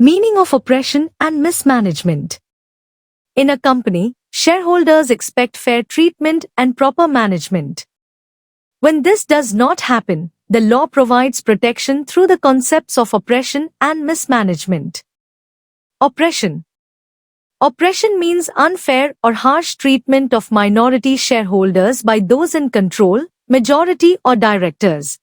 Meaning of oppression and mismanagement. In a company, shareholders expect fair treatment and proper management. When this does not happen, the law provides protection through the concepts of oppression and mismanagement. Oppression. Oppression means unfair or harsh treatment of minority shareholders by those in control, majority or directors.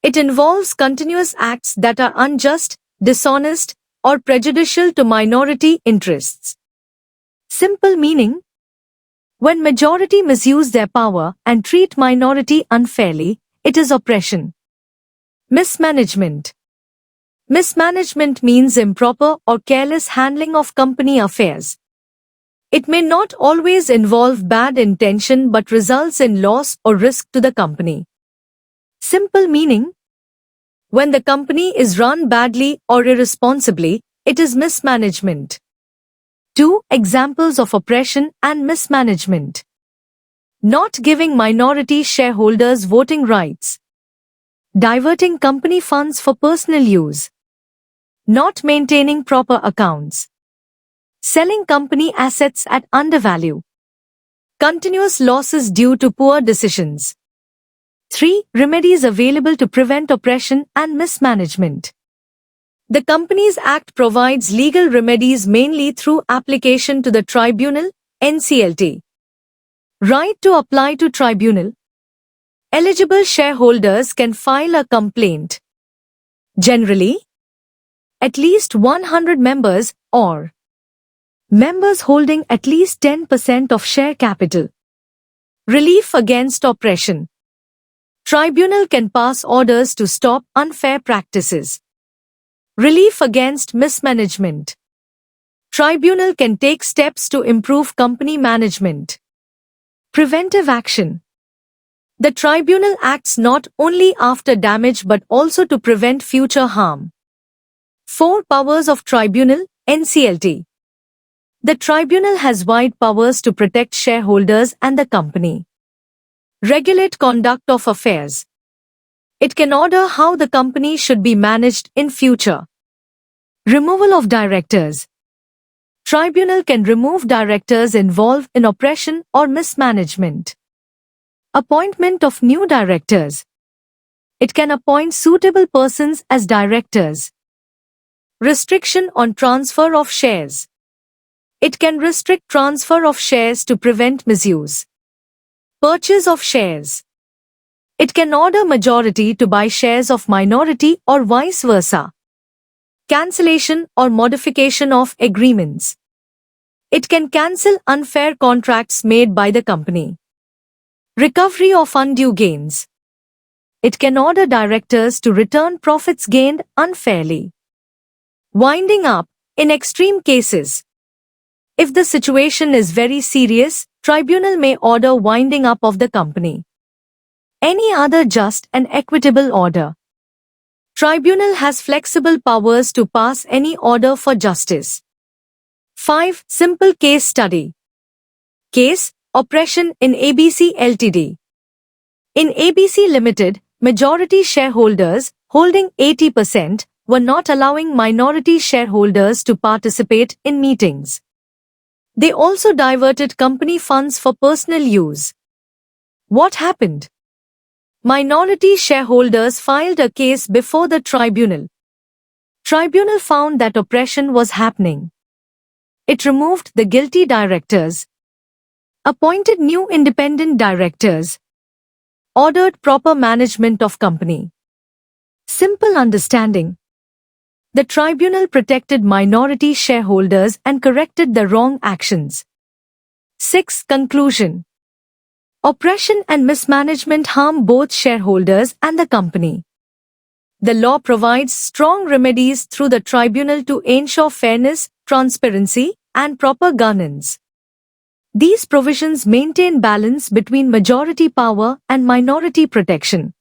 It involves continuous acts that are unjust, dishonest, or prejudicial to minority interests. Simple meaning: when majority misuse their power and treat minority unfairly, it is oppression. Mismanagement. Mismanagement means improper or careless handling of company affairs. It may not always involve bad intention but results in loss or risk to the company. Simple meaning: when the company is run badly or irresponsibly, it is mismanagement. 2 examples of oppression and mismanagement. Not giving minority shareholders voting rights. Diverting company funds for personal use. Not maintaining proper accounts. Selling company assets at undervalue. Continuous losses due to poor decisions. 3 remedies available to prevent oppression and mismanagement. The Companies Act provides legal remedies mainly through application to the tribunal, NCLT. Right to apply to tribunal. Eligible shareholders can file a complaint. Generally, at least 100 members or members holding at least 10% of share capital. Relief against oppression. Tribunal can pass orders to stop unfair practices. Relief against mismanagement. Tribunal can take steps to improve company management. Preventive action. The tribunal acts not only after damage but also to prevent future harm. 4 powers of tribunal, NCLT. The tribunal has wide powers to protect shareholders and the company. Regulate conduct of affairs. It can order how the company should be managed in future. Removal of directors. Tribunal can remove directors involved in oppression or mismanagement. Appointment of new directors. It can appoint suitable persons as directors. Restriction on transfer of shares. It can restrict transfer of shares to prevent misuse. Purchase of shares. It can order majority to buy shares of minority or vice versa. Cancellation or modification of agreements. It can cancel unfair contracts made by the company. Recovery of undue gains. It can order directors to return profits gained unfairly. Winding up, in extreme cases. If the situation is very serious, tribunal may order winding up of the company. Any other just and equitable order. Tribunal has flexible powers to pass any order for justice. 5 simple case study. Case: oppression in ABC Ltd. In ABC Limited, majority shareholders, holding 80%, were not allowing minority shareholders to participate in meetings. They also diverted company funds for personal use. What happened? Minority shareholders filed a case before the tribunal. Tribunal found that oppression was happening. It removed the guilty directors, appointed new independent directors, ordered proper management of company. Simple understanding. The tribunal protected minority shareholders and corrected the wrong actions. 6 conclusion. Oppression and mismanagement harm both shareholders and the company. The law provides strong remedies through the tribunal to ensure fairness, transparency, and proper governance. These provisions maintain balance between majority power and minority protection.